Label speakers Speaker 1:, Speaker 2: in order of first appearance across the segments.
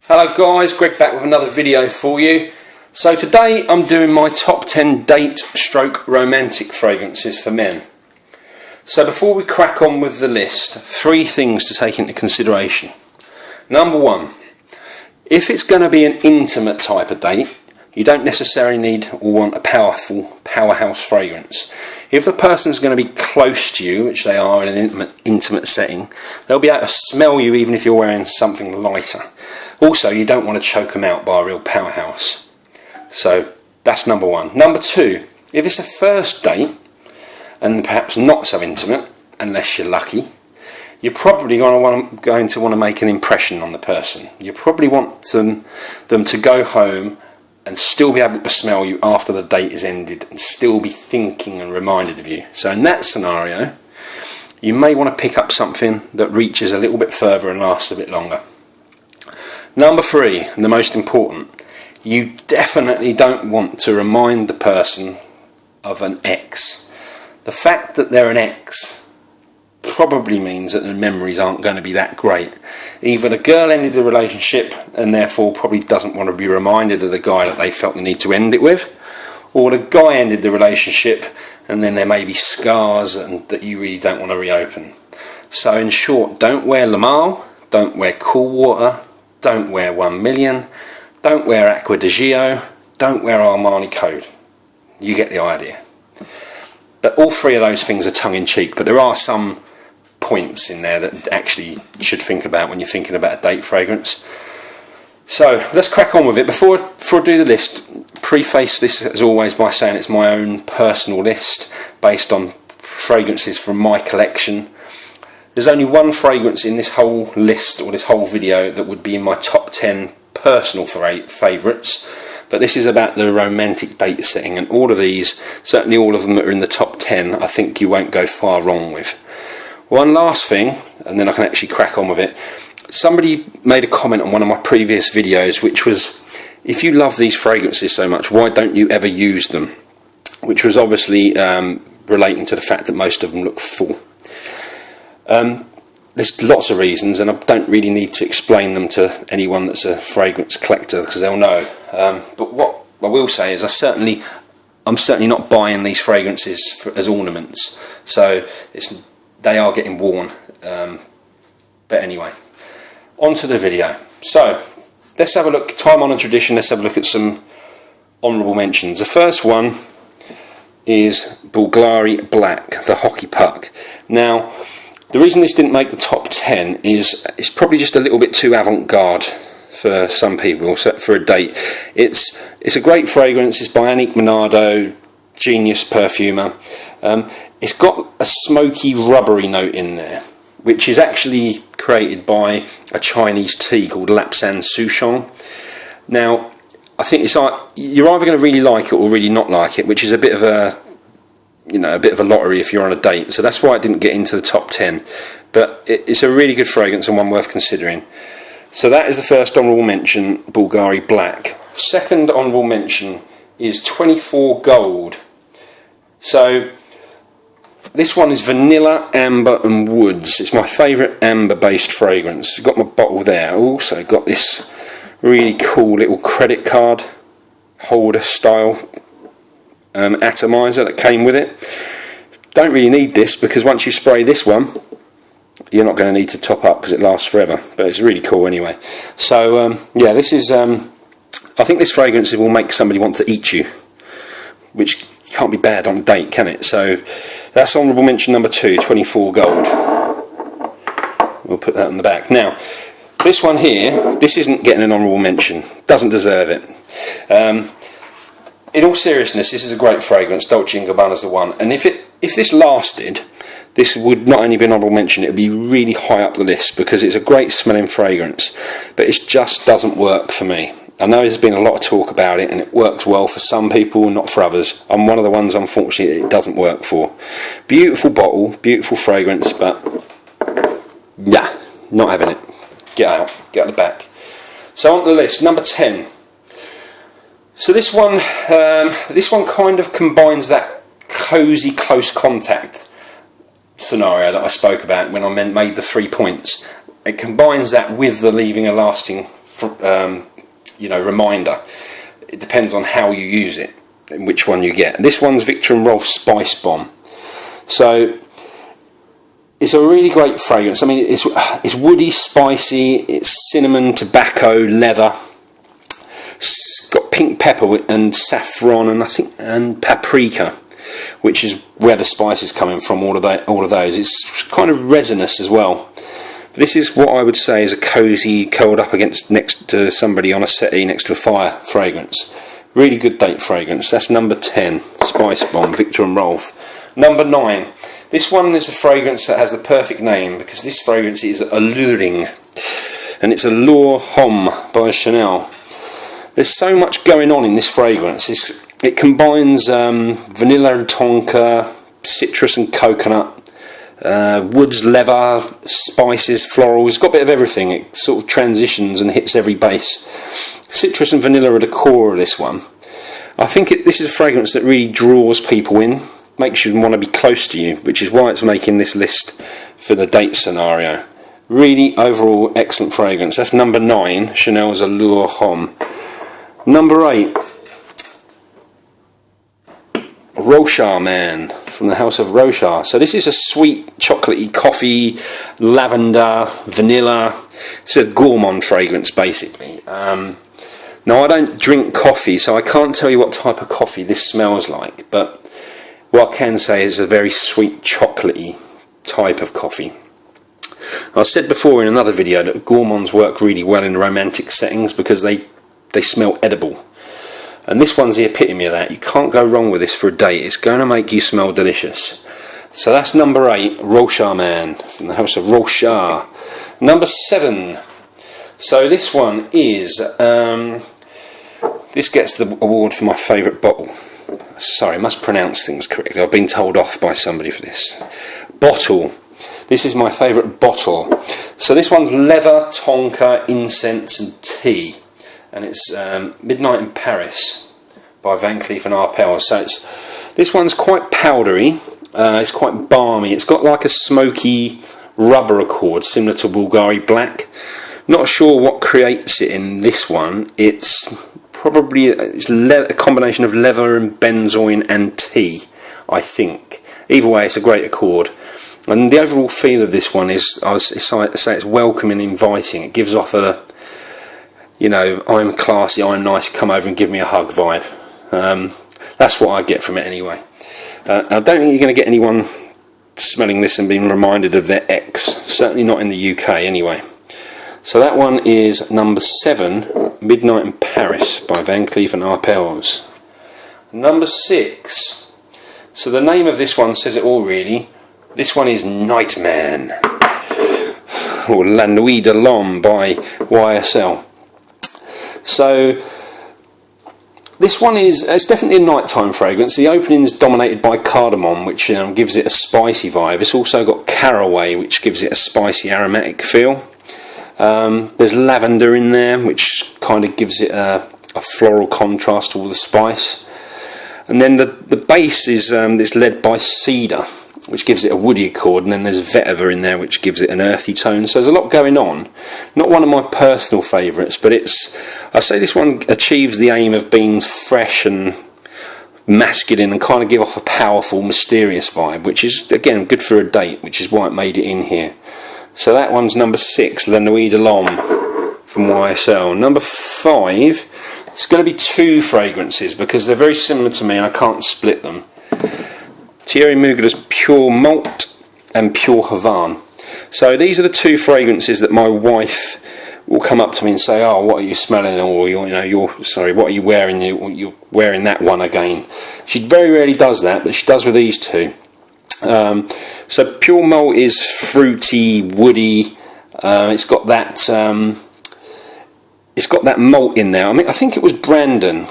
Speaker 1: Hello guys, Greg back with another video for you. So today I'm doing my top 10 date stroke romantic fragrances for men. So before we crack on with the list, 3 things to take into consideration. Number 1, if it's going to be an intimate type of date, you don't necessarily need or want a powerful powerhouse fragrance. If the person's going to be close to you, which they are in an intimate setting, they'll be able to smell you even if you're wearing something lighter. Also, you don't want to choke them out by a real powerhouse. So that's number 1. Number 2, if it's a first date and perhaps not so intimate, unless you're lucky, you're probably going to want to make an impression on the person. You probably want them to go home and still be able to smell you after the date is ended and still be thinking and reminded of you. So in that scenario, you may want to pick up something that reaches a little bit further and lasts a bit longer. Number 3, and the most important, you definitely don't want to remind the person of an ex. The fact that they're an ex probably means that the memories aren't going to be that great. Either the girl ended the relationship and therefore probably doesn't want to be reminded of the guy that they felt the need to end it with, or the guy ended the relationship and then there may be scars that you really don't want to reopen. So in short, don't wear Le Male, don't wear Cool Water, don't wear 1 Million, don't wear Acqua di Gio, don't wear Armani Code. You get the idea. But all 3 of those things are tongue-in-cheek, but there are some points in there that actually should think about when you're thinking about a date fragrance. So let's crack on with it. Before I do the list, preface this as always by saying it's my own personal list based on fragrances from my collection. There's only one fragrance in this whole list or this whole video that would be in my top 10 personal favourites, but this is about the romantic date setting, and all of these, certainly all of them that are in the top 10, I think you won't go far wrong with. One last thing, and then I can actually crack on with it. Somebody made a comment on one of my previous videos which was, if you love these fragrances so much, why don't you ever use them? Which was obviously relating to the fact that most of them look full. There's lots of reasons, and I don't really need to explain them to anyone that's a fragrance collector because they'll know. But what I will say is I'm certainly not buying these fragrances as ornaments, so they are getting worn. But anyway, on to the video. So let's have a look, time honoured tradition, let's have a look at some honourable mentions. The first one is Bulgari Black, the hockey puck. Now, the reason this didn't make the top 10 is it's probably just a little bit too avant-garde for some people, for a date. It's a great fragrance. It's by Annick Minardo, genius perfumer. It's got a smoky, rubbery note in there, which is actually created by a Chinese tea called Lapsang Souchong. Now, I think it's like you're either going to really like it or really not like it, which is a bit of a lottery if you're on a date. So that's why it didn't get into the top 10. But it's a really good fragrance and one worth considering. So that is the first honourable mention, Bulgari Black. Second honourable mention is 24 Gold. So this one is vanilla, amber and woods. It's my favourite amber-based fragrance. I've got my bottle there. I've also got this really cool little credit card holder style atomizer that came with it. Don't really need this because once you spray this one, you're not going to need to top up because it lasts forever. But it's really cool anyway. So yeah, this is. I think this fragrance will make somebody want to eat you, which can't be bad on a date, can it? So that's honourable mention number 2, 24 Gold. We'll put that on the back. Now, this one here, this isn't getting an honourable mention. Doesn't deserve it. In all seriousness, this is a great fragrance. Dolce & Gabbana's the one. And if this lasted, this would not only be an honourable mention, it would be really high up the list because it's a great smelling fragrance, but it just doesn't work for me. I know there's been a lot of talk about it and it works well for some people, not for others. I'm one of the ones, unfortunately, that it doesn't work for. Beautiful bottle, beautiful fragrance, but yeah, not having it. Get out the back. So on to the list, number 10. So this one kind of combines that cosy close contact scenario that I spoke about when I made the 3 points it combines that with the leaving a lasting, reminder. It depends on how you use it and which one you get. This one's Viktor and Rolf Spice Bomb. So it's a really great fragrance. I mean, it's woody, spicy, it's cinnamon, tobacco, leather. It's got pink pepper and saffron and paprika, which is where the spice is coming from. All of those. It's kind of resinous as well. But this is what I would say is a cosy, curled up next to somebody on a settee next to a fire fragrance. Really good date fragrance. That's number 10, Spice Bomb, Viktor and Rolf. Number 9. This one is a fragrance that has the perfect name because this fragrance is alluring, and it's Allure Homme by Chanel. There's so much going on in this fragrance. It combines vanilla and tonka, citrus and coconut, woods, leather, spices, florals. It's got a bit of everything. It sort of transitions and hits every base. Citrus and vanilla are the core of this one. I think this is a fragrance that really draws people in, makes you want to be close to you, which is why it's making this list for the date scenario. Really overall excellent fragrance. That's number 9, Chanel's Allure Homme. Number 8, Rochard Man from the house of Rochard. So this is a sweet, chocolatey coffee, lavender, vanilla. It's a gourmand fragrance basically. Now I don't drink coffee, so I can't tell you what type of coffee this smells like, but what I can say is a very sweet, chocolatey type of coffee. I said before in another video that gourmands work really well in romantic settings because they smell edible. And this one's the epitome of that. You can't go wrong with this for a date. It's going to make you smell delicious. So that's number 8, Rochard Man from the house of Rochard. Number 7. So this one is this gets the award for my favourite bottle. Sorry, I must pronounce things correctly. I've been told off by somebody for this. Bottle. This is my favourite bottle. So this one's leather, tonka, incense and tea. And it's Midnight in Paris by Cleef Arpels. So this one's quite powdery. It's quite balmy. It's got like a smoky rubber accord similar to Bulgari Black. Not sure what creates it in this one. It's probably a combination of leather and benzoin and tea, I think. Either way, it's a great accord. And the overall feel of this one is, I say it's welcoming and inviting. It gives off a, I'm classy, I'm nice, come over and give me a hug vibe. That's what I get from it anyway. I don't think you're going to get anyone smelling this and being reminded of their ex. Certainly not in the UK anyway. So that one is number 7, Midnight in Paris by Cleef Arpels. Number 6. So the name of this one says it all really. This one is Nightman, or La Nuit de l'Homme by YSL. So this one it's definitely a nighttime fragrance. The opening is dominated by cardamom, which gives it a spicy vibe. It's also got caraway, which gives it a spicy aromatic feel. There's lavender in there, which kind of gives it a floral contrast to all the spice. And then the base is led by cedar, which gives it a woody accord, and then there's vetiver in there, which gives it an earthy tone. So there's a lot going on. Not one of my personal favourites, but I say this one achieves the aim of being fresh and masculine and kind of give off a powerful, mysterious vibe, which is, again, good for a date, which is why it made it in here. So that one's number 6, La Nuit de l'Homme from YSL. Number 5, it's going to be 2 fragrances because they're very similar to me and I can't split them. Thierry Mugler's Pure Malt and Pure Havane. So these are the 2 fragrances that my wife will come up to me and say, "Oh, what are you smelling?" Or what are you wearing? You're wearing that one again. She very rarely does that, but she does with these 2. So Pure Malt is fruity, woody. It's got that malt in there. I think it was Brandon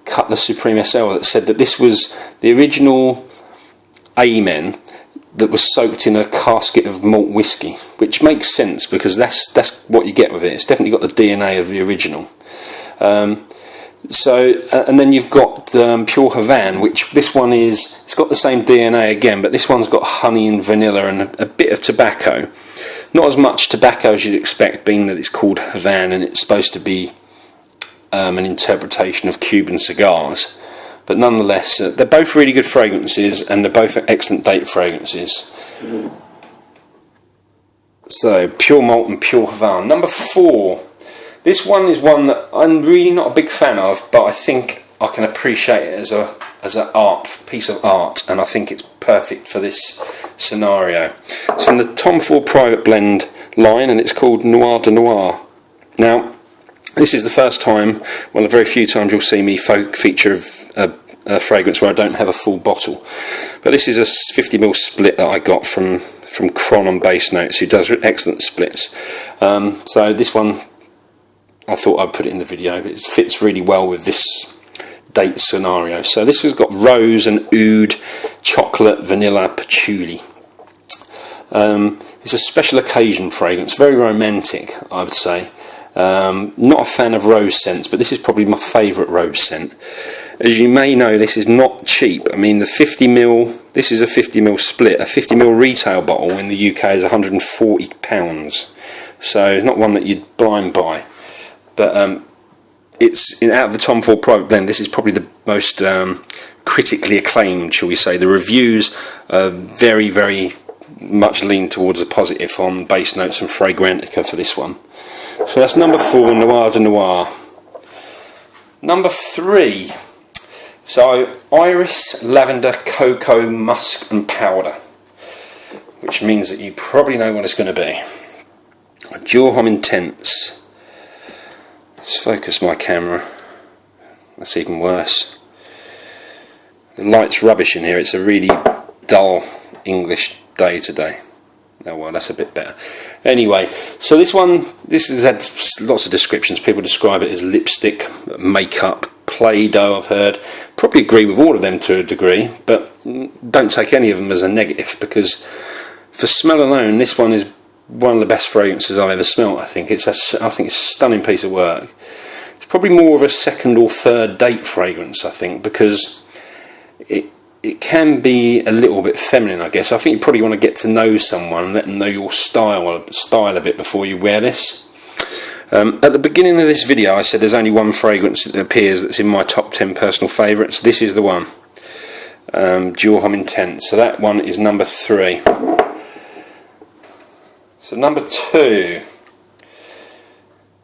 Speaker 1: Cutler Supreme SL that said that this was the original Amen that was soaked in a casket of malt whiskey, which makes sense because that's what you get with it. It's definitely got the DNA of the original. And then you've got Pure Havane, which this one it's got the same DNA again, but this one's got honey and vanilla and a bit of tobacco. Not as much tobacco as you'd expect, being that it's called Havana and it's supposed to be an interpretation of Cuban cigars. But nonetheless, they're both really good fragrances, and they're both excellent date fragrances. So, Pure Malt and Pure Havana. Number 4. This one is one that I'm really not a big fan of, but I think I can appreciate it as an piece of art, and I think it's perfect for this scenario. It's from the Tom Ford Private Blend line, and it's called Noir de Noir. Now, this is the first time, well, a very few times you'll see me feature a fragrance where I don't have a full bottle. But this is a 50ml split that I got from Cron on Base Notes, who does excellent splits. So this one, I thought I'd put it in the video, but it fits really well with this date scenario. So this has got rose and oud, chocolate, vanilla, patchouli. It's a special occasion fragrance, very romantic, I would say. Not a fan of rose scents, but this is probably my favourite rose scent. As you may know, this is not cheap. I mean, the 50ml, this is a 50ml split. A 50ml retail bottle in the UK is £140. So it's not one that you'd blind buy. But it's out of the Tom Ford Private Blend, this is probably the most critically acclaimed, shall we say. The reviews are very, very much lean towards the positive on Base Notes and Fragrantica for this one. So that's number 4, Noir de Noir. Number 3, so iris, lavender, cocoa, musk and powder, which means that you probably know what it's going to be. Homme Intense. Let's focus my camera. That's even worse. The light's rubbish in here. It's a really dull English day today. Oh well, that's a bit better. Anyway, so this has had lots of descriptions. People describe it as lipstick, makeup, Play-Doh, I've heard. Probably agree with all of them to a degree, but don't take any of them as a negative, because for smell alone, this one is one of the best fragrances I've ever smelt. I think it's a stunning piece of work. It's probably more of a second or third date fragrance, I think, because it can be a little bit feminine, I guess. I think you probably want to get to know someone and let them know your style a bit before you wear this. At the beginning of this video I said there's only one fragrance that appears that's in my top 10 personal favourites. This is the one. Homme Intense. So that one is number 3. So number 2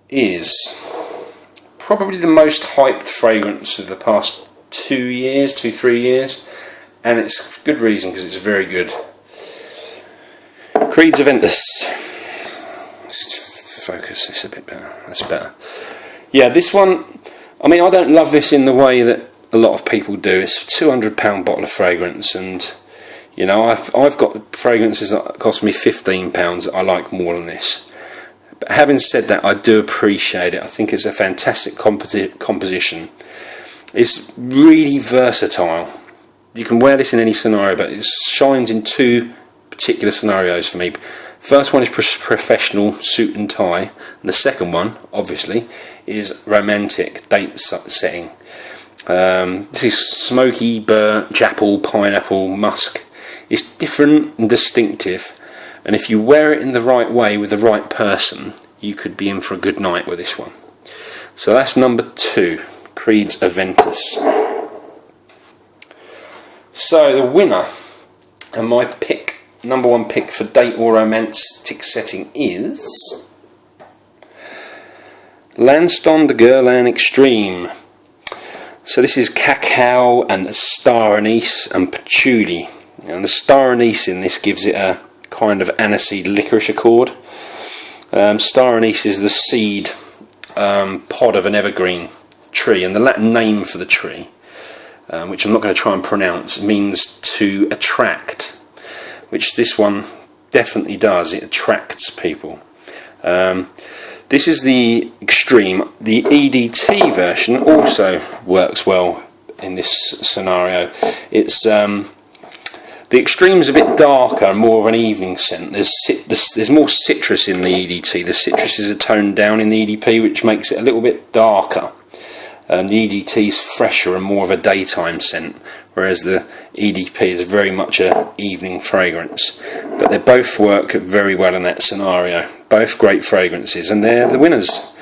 Speaker 1: is probably the most hyped fragrance of the past 3 years, and it's for good reason, because it's very good. Creed's Aventus. Let's focus this a bit better. That's better. Yeah, this one, I mean, I don't love this in the way that a lot of people do. It's a £200 bottle of fragrance, and you know, I've got fragrances that cost me £15 that I like more than this. But having said that, I do appreciate it. I think it's a fantastic composition. It's really versatile. You can wear this in any scenario, but it shines in 2 particular scenarios for me. First one is professional suit and tie, and the second one, obviously, is romantic date setting. This is smoky, birch, apple, pineapple, musk. It's different and distinctive, and if you wear it in the right way with the right person, you could be in for a good night with this one. So that's number 2, Creed's Aventus. So the winner, and my number 1 pick for date or romantic setting is Lanston de Guerlain Extreme. So this is cacao and star anise and patchouli. And the star anise in this gives it a kind of aniseed licorice accord. Star anise is the seed pod of an evergreen tree, and the Latin name for the tree, which I'm not going to try and pronounce, means to attract, which this one definitely does. It attracts people. This is the Extreme. The EDT version also works well in this scenario. It's the Extreme's a bit darker and more of an evening scent. There's more citrus in the EDT. The citruses are toned down in the EDP, which makes it a little bit darker. The EDT's fresher and more of a daytime scent, whereas the EDP is very much a evening fragrance, but they both work very well in that scenario. Both great fragrances, and they're the winners.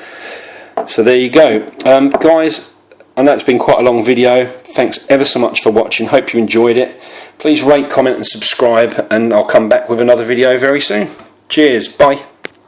Speaker 1: So there you go, guys. I know it's been quite a long video. Thanks ever so much for watching. Hope you enjoyed it. Please rate, comment and subscribe, and I'll come back with another video very soon. Cheers, bye.